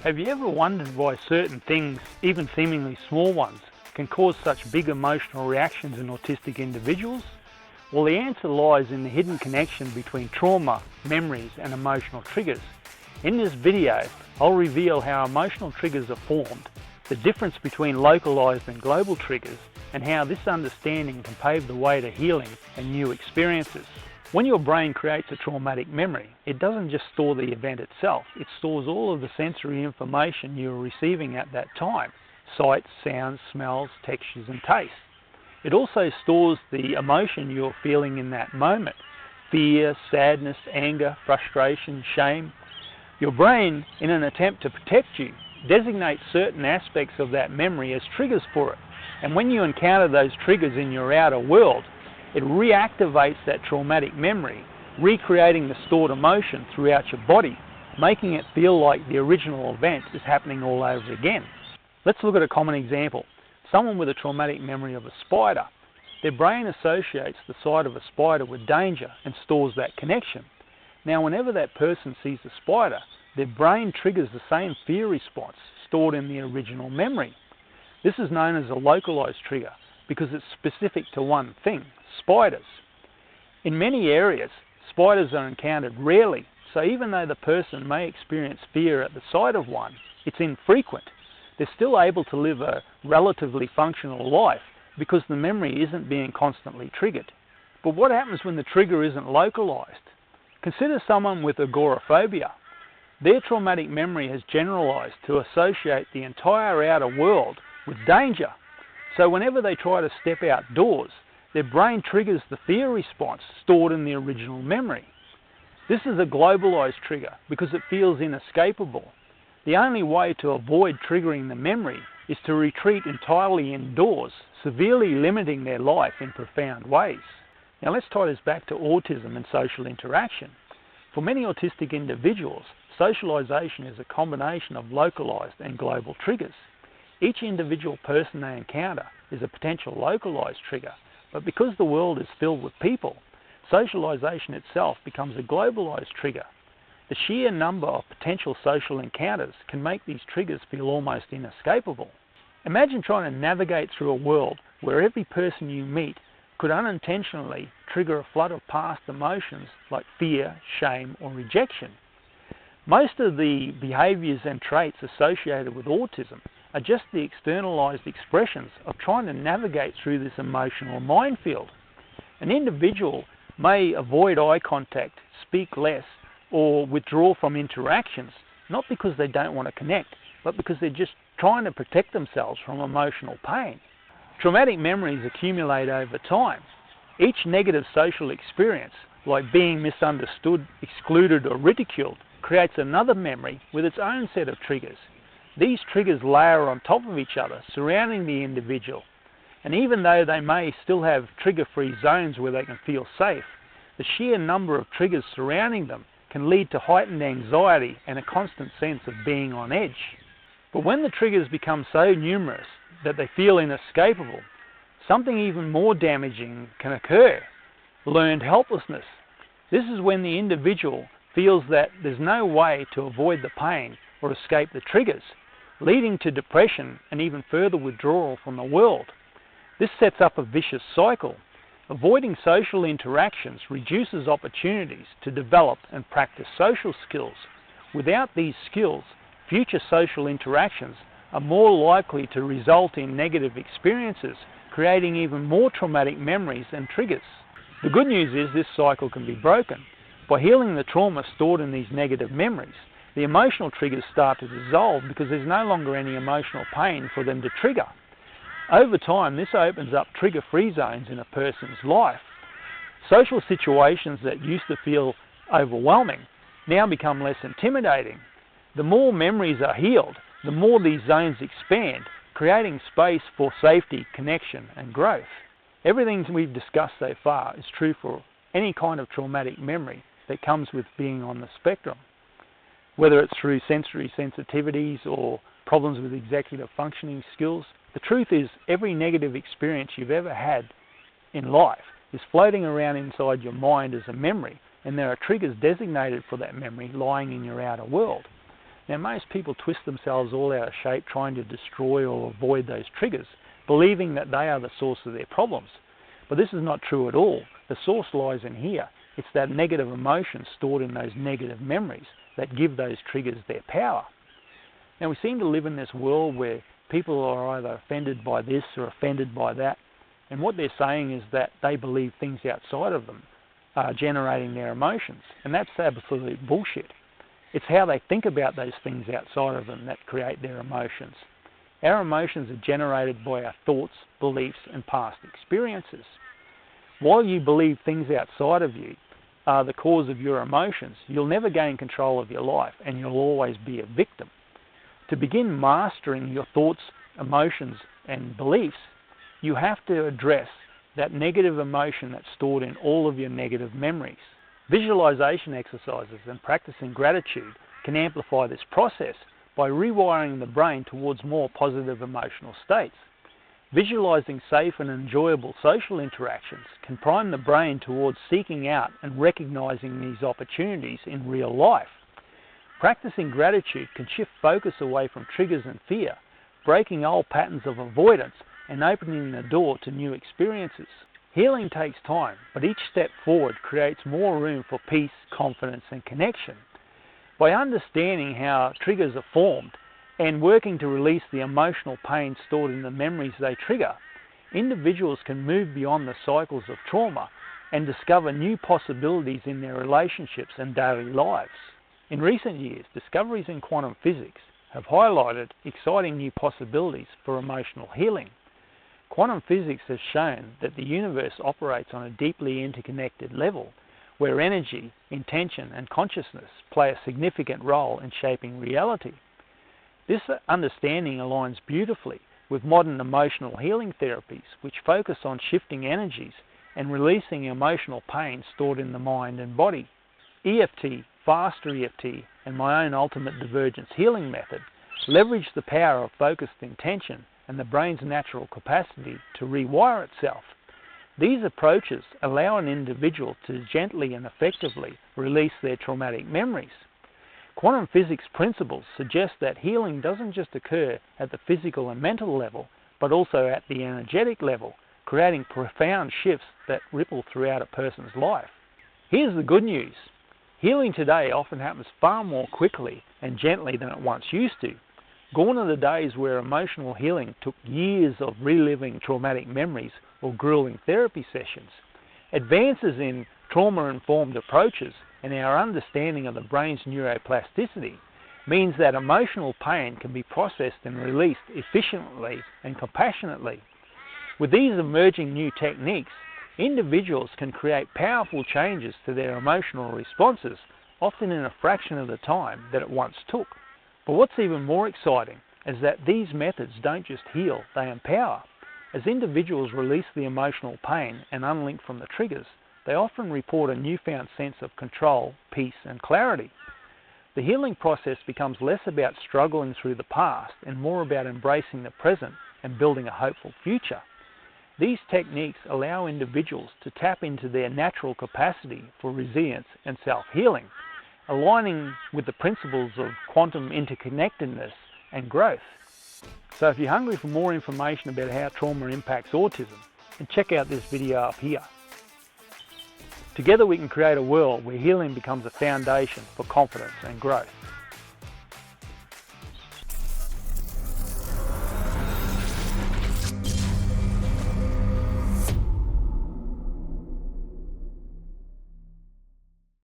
Have you ever wondered why certain things, even seemingly small ones, can cause such big emotional reactions in autistic individuals? Well, the answer lies in the hidden connection between trauma, memories and emotional triggers. In this video, I'll reveal how emotional triggers are formed, the difference between localized and global triggers, and how this understanding can pave the way to healing and new experiences. When your brain creates a traumatic memory, it doesn't just store the event itself, it stores all of the sensory information you're receiving at that time: sights, sounds, smells, textures and tastes. It also stores the emotion you're feeling in that moment: fear, sadness, anger, frustration, shame. Your brain, in an attempt to protect you, designates certain aspects of that memory as triggers for it. And when you encounter those triggers in your outer world, it reactivates that traumatic memory, recreating the stored emotion throughout your body, making it feel like the original event is happening all over again. Let's look at a common example. Someone with a traumatic memory of a spider. Their brain associates the sight of a spider with danger and stores that connection. Now, whenever that person sees a spider, their brain triggers the same fear response stored in the original memory. This is known as a localized trigger because it's specific to one thing: spiders. In many areas, spiders are encountered rarely, so even though the person may experience fear at the sight of one, it's infrequent. They're still able to live a relatively functional life because the memory isn't being constantly triggered. But what happens when the trigger isn't localized? Consider someone with agoraphobia. Their traumatic memory has generalized to associate the entire outer world with danger. So whenever they try to step outdoors, their brain triggers the fear response stored in the original memory. This is a globalized trigger because it feels inescapable. The only way to avoid triggering the memory is to retreat entirely indoors, severely limiting their life in profound ways. Now let's tie this back to autism and social interaction. For many autistic individuals, socialization is a combination of localized and global triggers. Each individual person they encounter is a potential localized trigger, but because the world is filled with people, socialization itself becomes a globalized trigger. The sheer number of potential social encounters can make these triggers feel almost inescapable. Imagine trying to navigate through a world where every person you meet could unintentionally trigger a flood of past emotions like fear, shame, or rejection. Most of the behaviors and traits associated with autism are just the externalized expressions of trying to navigate through this emotional minefield. An individual may avoid eye contact, speak less, or withdraw from interactions, not because they don't want to connect, but because they're just trying to protect themselves from emotional pain. Traumatic memories accumulate over time. Each negative social experience, like being misunderstood, excluded, or ridiculed, creates another memory with its own set of triggers. These triggers layer on top of each other, surrounding the individual. And even though they may still have trigger-free zones where they can feel safe, the sheer number of triggers surrounding them can lead to heightened anxiety and a constant sense of being on edge. But when the triggers become so numerous that they feel inescapable, something even more damaging can occur: learned helplessness. This is when the individual feels that there's no way to avoid the pain or escape the triggers, leading to depression and even further withdrawal from the world. This sets up a vicious cycle. Avoiding social interactions reduces opportunities to develop and practice social skills. Without these skills, future social interactions are more likely to result in negative experiences, creating even more traumatic memories and triggers. The good news is this cycle can be broken. By healing the trauma stored in these negative memories, the emotional triggers start to dissolve because there's no longer any emotional pain for them to trigger. Over time, this opens up trigger-free zones in a person's life. Social situations that used to feel overwhelming now become less intimidating. The more memories are healed, the more these zones expand, creating space for safety, connection, and growth. Everything we've discussed so far is true for any kind of traumatic memory that comes with being on the spectrum. Whether it's through sensory sensitivities or problems with executive functioning skills, the truth is every negative experience you've ever had in life is floating around inside your mind as a memory, and there are triggers designated for that memory lying in your outer world. Now, most people twist themselves all out of shape trying to destroy or avoid those triggers, believing that they are the source of their problems. But this is not true at all. The source lies in here. It's that negative emotion stored in those negative memories that give those triggers their power. Now, we seem to live in this world where people are either offended by this or offended by that, and what they're saying is that they believe things outside of them are generating their emotions, and that's absolute bullshit. It's how they think about those things outside of them that create their emotions. Our emotions are generated by our thoughts, beliefs, and past experiences. While you believe things outside of you are the cause of your emotions, you'll never gain control of your life, and you'll always be a victim. To begin mastering your thoughts, emotions, and beliefs, you have to address that negative emotion that's stored in all of your negative memories. Visualization exercises and practicing gratitude can amplify this process by rewiring the brain towards more positive emotional states. Visualizing safe and enjoyable social interactions can prime the brain towards seeking out and recognizing these opportunities in real life. Practicing gratitude can shift focus away from triggers and fear, breaking old patterns of avoidance and opening the door to new experiences. Healing takes time, but each step forward creates more room for peace, confidence, and connection. By understanding how triggers are formed and working to release the emotional pain stored in the memories they trigger, individuals can move beyond the cycles of trauma and discover new possibilities in their relationships and daily lives. In recent years, discoveries in quantum physics have highlighted exciting new possibilities for emotional healing. Quantum physics has shown that the universe operates on a deeply interconnected level, where energy, intention, and consciousness play a significant role in shaping reality. This understanding aligns beautifully with modern emotional healing therapies, which focus on shifting energies and releasing emotional pain stored in the mind and body. EFT, Faster EFT, and my own ultimate divergence healing method leverage the power of focused intention and the brain's natural capacity to rewire itself. These approaches allow an individual to gently and effectively release their traumatic memories. Quantum physics principles suggest that healing doesn't just occur at the physical and mental level, but also at the energetic level, creating profound shifts that ripple throughout a person's life. Here's the good news. Healing today often happens far more quickly and gently than it once used to. Gone are the days where emotional healing took years of reliving traumatic memories or grueling therapy sessions. Advances in trauma-informed approaches and our understanding of the brain's neuroplasticity means that emotional pain can be processed and released efficiently and compassionately. With these emerging new techniques, individuals can create powerful changes to their emotional responses, often in a fraction of the time that it once took. But what's even more exciting is that these methods don't just heal, they empower. As individuals release the emotional pain and unlink from the triggers, they often report a newfound sense of control, peace, and clarity. The healing process becomes less about struggling through the past and more about embracing the present and building a hopeful future. These techniques allow individuals to tap into their natural capacity for resilience and self-healing, aligning with the principles of quantum interconnectedness and growth. So if you're hungry for more information about how trauma impacts autism, then check out this video up here. Together we can create a world where healing becomes a foundation for confidence and growth.